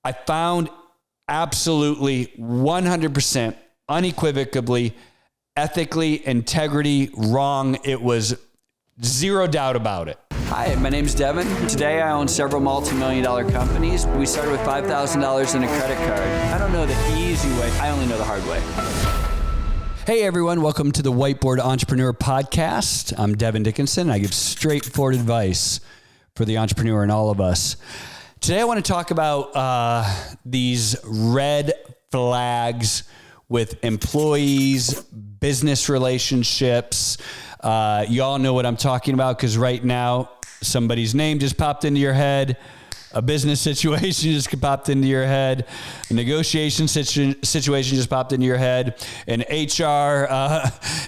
I found absolutely 100% unequivocally, ethically, integrity wrong. It was zero doubt about it. Hi, my name's Devon. Today I own several multi-million-dollar companies. We started with $5,000 in a credit card. I don't know the easy way. I only know the hard way. Hey everyone, welcome to the Whiteboard Entrepreneur Podcast. I'm Devon Dickinson. I give straightforward advice for the entrepreneur in all of us. Today I want to talk about these red flags with employees, business relationships. You all know what I'm talking about because right now somebody's name just popped into your head. A business situation just popped into your head. A negotiation situation just popped into your head. An HR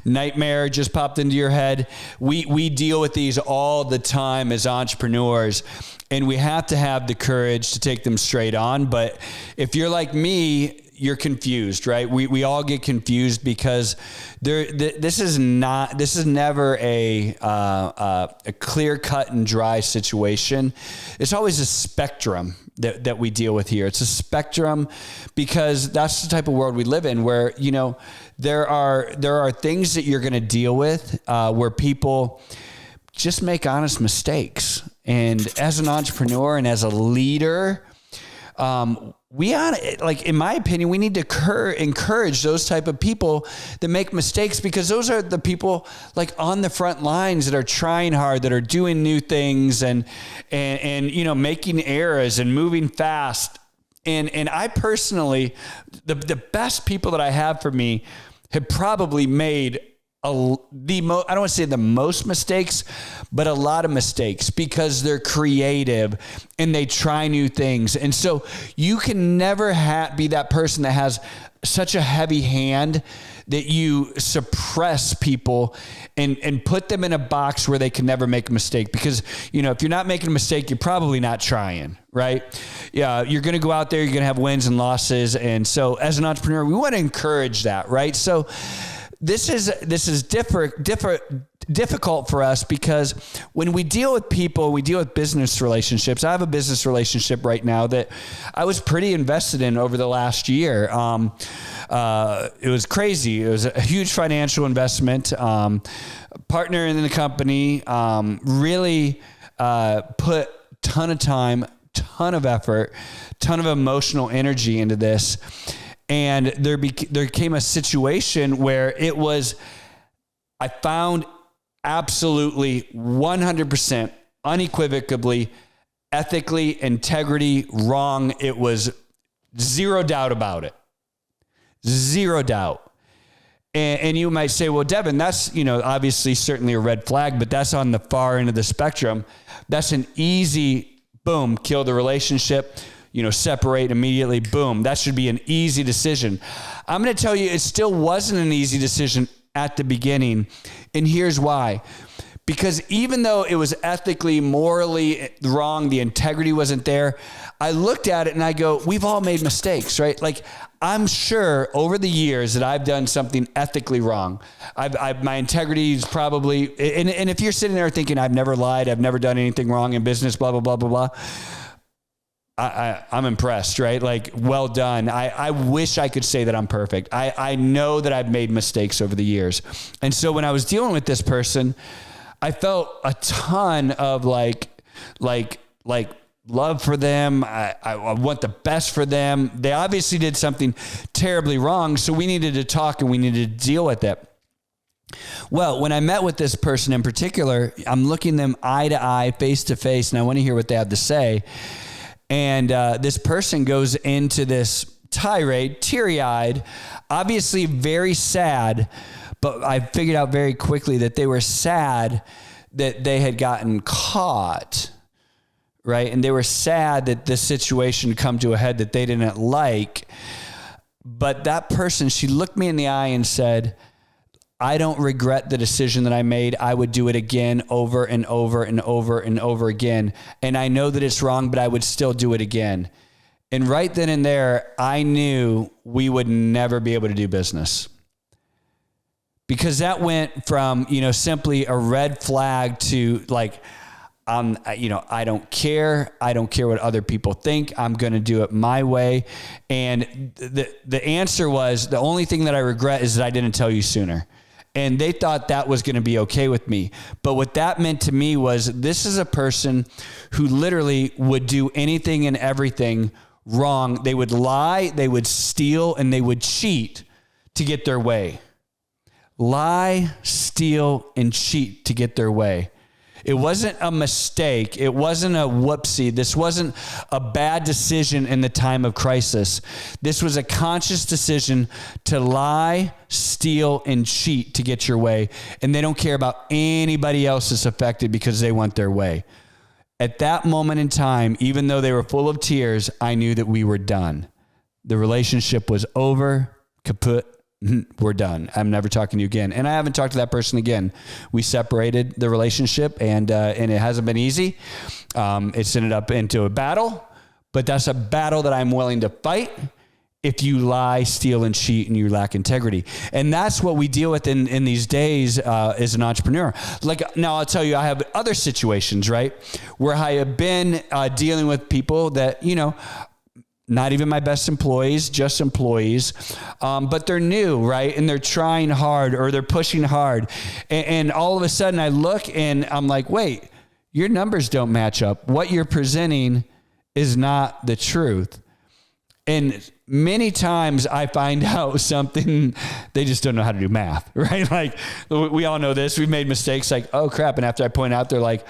nightmare just popped into your head. We deal with these all the time as entrepreneurs, and we have to have the courage to take them straight on. But if you're like me, you're confused, right? We all get confused because this is never a clear cut and dry situation. It's always a spectrum that we deal with here. It's a spectrum because that's the type of world we live in, where there are things that you're going to deal with where people just make honest mistakes. And as an entrepreneur and as a leader, in my opinion, we need to encourage those type of people that make mistakes, because those are the people like on the front lines that are trying hard, that are doing new things and making errors and moving fast. And I personally, the best people that I have for me have probably made I don't want to say the most mistakes, but a lot of mistakes, because they're creative and they try new things. And so you can never be that person that has such a heavy hand that you suppress people and put them in a box where they can never make a mistake. Because, if you're not making a mistake, you're probably not trying, right? Yeah, you're going to go out there, you're going to have wins and losses. And so as an entrepreneur, we want to encourage that, right? So this is difficult for us, because when we deal with people, we deal with business relationships. I have a business relationship right now that I was pretty invested in over the last year. It was crazy. It was a huge financial investment. Partner in the company, really put ton of time, ton of effort, ton of emotional energy into this. And there came a situation where I found absolutely 100% unequivocally, ethically, integrity wrong. It was zero doubt about it. Zero doubt. And you might say, well, Devon, that's, obviously certainly a red flag, but that's on the far end of the spectrum. That's an easy, boom, kill the relationship, separate immediately, boom. That should be an easy decision. I'm going to tell you, it still wasn't an easy decision at the beginning. And here's why. Because even though it was ethically, morally wrong, the integrity wasn't there, I looked at it and I go, we've all made mistakes, right? Like, I'm sure over the years that I've done something ethically wrong. My integrity is probably, and if you're sitting there thinking, I've never lied, I've never done anything wrong in business, blah, blah, blah, blah, blah, I'm impressed, right? Like, well done. I wish I could say that I'm perfect. I know that I've made mistakes over the years. And so when I was dealing with this person, I felt a ton of like love for them. I want the best for them. They obviously did something terribly wrong, so we needed to talk and we needed to deal with it. Well, when I met with this person in particular, I'm looking them eye to eye, face to face, and I want to hear what they have to say. And this person goes into this tirade, teary-eyed, obviously very sad, but I figured out very quickly that they were sad that they had gotten caught, right? And they were sad that this situation come to a head that they didn't like. But that person, she looked me in the eye and said, I don't regret the decision that I made. I would do it again over and over and over and over again. And I know that it's wrong, but I would still do it again. And right then and there, I knew we would never be able to do business. Because that went from, simply a red flag to like, I don't care. I don't care what other people think. I'm going to do it my way. And the answer was, the only thing that I regret is that I didn't tell you sooner. And they thought that was going to be okay with me. But what that meant to me was, this is a person who literally would do anything and everything wrong. They would lie, they would steal, and they would cheat to get their way. Lie, steal, and cheat to get their way. It wasn't a mistake. It wasn't a whoopsie. This wasn't a bad decision in the time of crisis. This was a conscious decision to lie, steal, and cheat to get your way. And they don't care about anybody else that's affected because they want their way. At that moment in time, even though they were full of tears, I knew that we were done. The relationship was over, kaput. We're done. I'm never talking to you again. And I haven't talked to that person again. We separated the relationship, and it hasn't been easy. It's ended up into a battle, but that's a battle that I'm willing to fight if you lie, steal, and cheat, and you lack integrity. And that's what we deal with in these days as an entrepreneur. Like, now I'll tell you, I have other situations, right, where I have been dealing with people that, not even my best employees, just employees, but they're new, right? And they're trying hard, or they're pushing hard. And all of a sudden I look and I'm like, wait, your numbers don't match up. What you're presenting is not the truth. And many times I find out something, they just don't know how to do math, right? Like, we all know this. We've made mistakes, like, oh crap. And after I point out, they're like,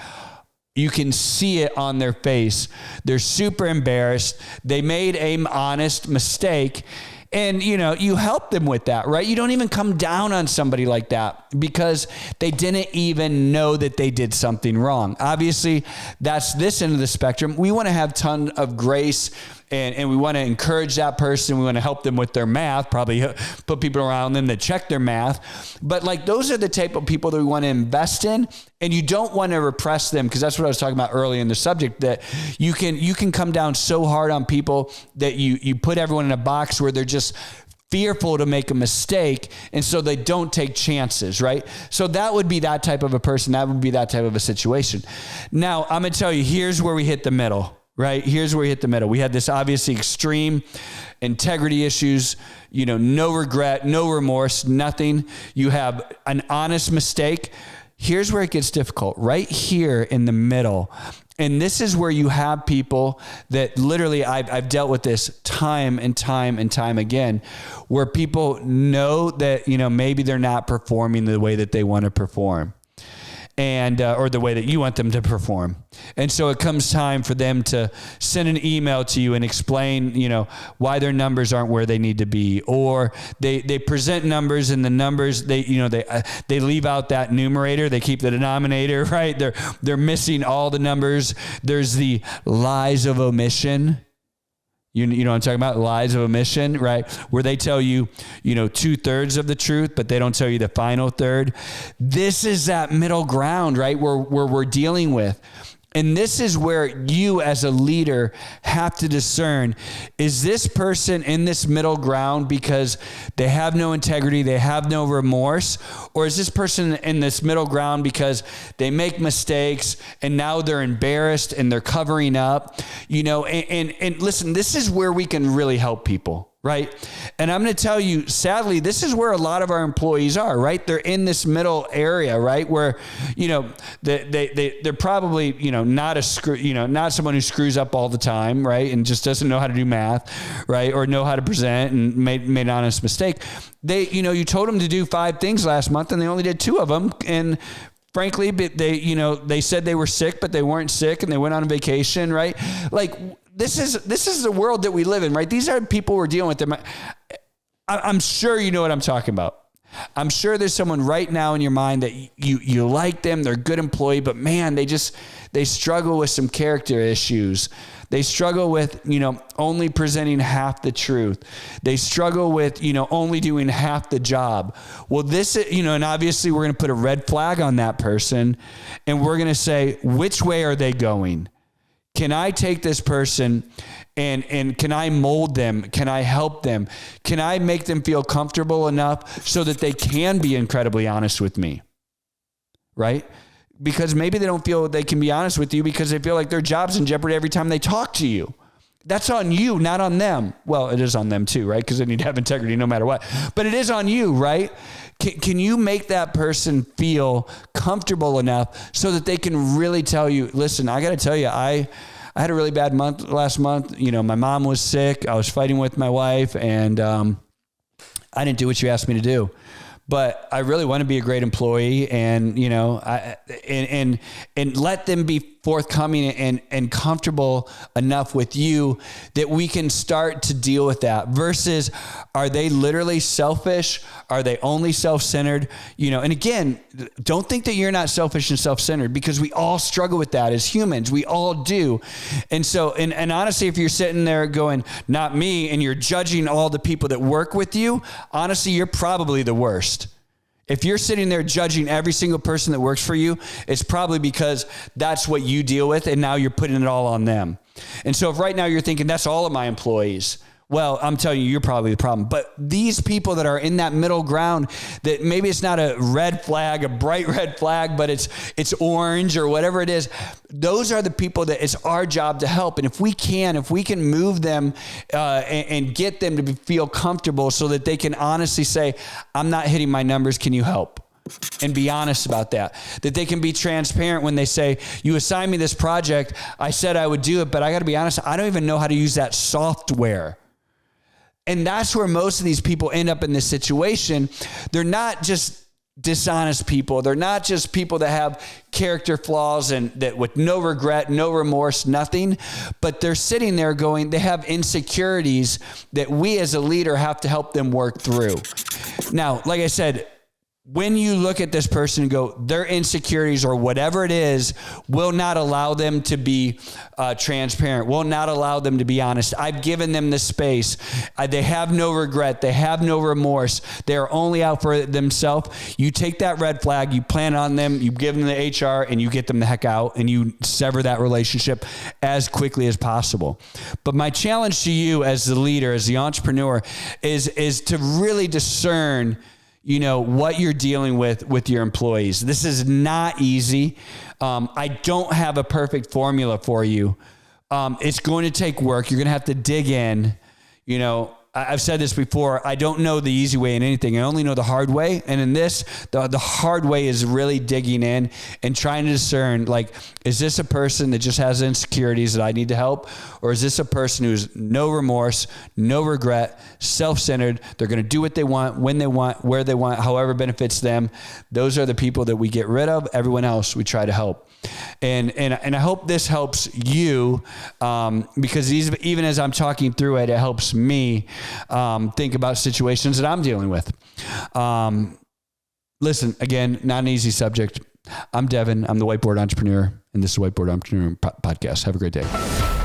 you can see it on their face. They're super embarrassed. They made an honest mistake. And, you help them with that, right? You don't even come down on somebody like that because they didn't even know that they did something wrong. Obviously, that's this end of the spectrum. We want to have a ton of grace, and we want to encourage that person. We want to help them with their math, probably put people around them that check their math. But like, those are the type of people that we want to invest in, and you don't want to repress them, because that's what I was talking about earlier in the subject, that you can come down so hard on people that you put everyone in a box where they're just fearful to make a mistake, and so they don't take chances, right? So that would be that type of a person. That would be that type of a situation. Now, I'm going to tell you, here's where we hit the middle. Right? Here's where we hit the middle. We had this obviously extreme integrity issues, no regret, no remorse, nothing. You have an honest mistake. Here's where it gets difficult, right here in the middle. And this is where you have people that literally, I've dealt with this time and time and time again, where people know that, maybe they're not performing the way that they want to perform. And or the way that you want them to perform. And so it comes time for them to send an email to you and explain, why their numbers aren't where they need to be. Or they present numbers, and the numbers, they leave out that numerator. They keep the denominator, right? They're missing all the numbers. There's the lies of omission. You know what I'm talking about? Lies of omission, right? Where they tell you, 2/3 of the truth, but they don't tell you the final third. This is that middle ground, right? Where we're dealing with. And this is where you as a leader have to discern, is this person in this middle ground because they have no integrity, they have no remorse? Or is this person in this middle ground because they make mistakes and now they're embarrassed and they're covering up? And listen, this is where we can really help people. Right. And I'm going to tell you, sadly, this is where a lot of our employees are, right? They're in this middle area, right? Where, they're probably, not someone who screws up all the time, right? And just doesn't know how to do math, right? Or know how to present and made an honest mistake. You told them to do 5 things last month and they only did 2 of them. And frankly, they said they were sick, but they weren't sick, and they went on vacation, right? Like, this is the world that we live in, right? These are people we're dealing with. Them. I'm sure you know what I'm talking about. I'm sure there's someone right now in your mind that you like them, they're a good employee, but man, they struggle with some character issues. They struggle with, only presenting half the truth. They struggle with, only doing half the job. Well, this, and obviously we're going to put a red flag on that person, and we're going to say, which way are they going? Can I take this person and can I mold them? Can I help them? Can I make them feel comfortable enough so that they can be incredibly honest with me? Right? because maybe they don't feel they can be honest with you because they feel like their job's in jeopardy every time they talk to you. That's on you, not on them. Well, it is on them too, right? Because they need to have integrity no matter what. But it is on you, right? Can you make that person feel comfortable enough so that they can really tell you, listen, I got to tell you, I had a really bad month last month. You know, my mom was sick. I was fighting with my wife, and I didn't do what you asked me to do. But I really want to be a great employee, and you know, and let them be forthcoming and comfortable enough with you that we can start to deal with that. Versus, are they literally selfish? Are they only self-centered? You know, and again, don't think that you're not selfish and self-centered, because we all struggle with that as humans. We all do. And so, and honestly, if you're sitting there going, not me, and you're judging all the people that work with you, honestly, you're probably the worst. If you're sitting there judging every single person that works for you, it's probably because that's what you deal with, and now you're putting it all on them. And so if right now you're thinking, that's all of my employees, well, I'm telling you, you're probably the problem. But these people that are in that middle ground, that maybe it's not a red flag, a bright red flag, but it's orange or whatever it is, those are the people that it's our job to help. And if we can move them and get them to feel comfortable so that they can honestly say, I'm not hitting my numbers, can you help? And be honest about that they can be transparent when they say, you assigned me this project, I said I would do it, but I got to be honest, I don't even know how to use that software. And that's where most of these people end up in this situation. They're not just dishonest people. They're not just people that have character flaws and that with no regret, no remorse, nothing, but they're sitting there going, they have insecurities that we as a leader have to help them work through. Now, like I said, when you look at this person and go, their insecurities or whatever it is will not allow them to be transparent, will not allow them to be honest. I've given them the space. They have no regret. They have no remorse. They're only out for themselves. You take that red flag, you plant on them, you give them the HR, and you get them the heck out, and you sever that relationship as quickly as possible. But my challenge to you as the leader, as the entrepreneur, is to really discern, you know, what you're dealing with your employees. This is not easy. I don't have a perfect formula for you. It's going to take work. You're going to have to dig in. You know, I've said this before. I don't know the easy way in anything. I only know the hard way. And in this, the hard way is really digging in and trying to discern, like, is this a person that just has insecurities that I need to help? Or is this a person who's no remorse, no regret, self-centered? They're going to do what they want, when they want, where they want, however benefits them. Those are the people that we get rid of. Everyone else we try to help. And I hope this helps you, because even as I'm talking through it, it helps me think about situations that I'm dealing with. Listen, again, not an easy subject. I'm Devon. I'm the Whiteboard Entrepreneur, and this is the Whiteboard Entrepreneur Podcast. Have a great day.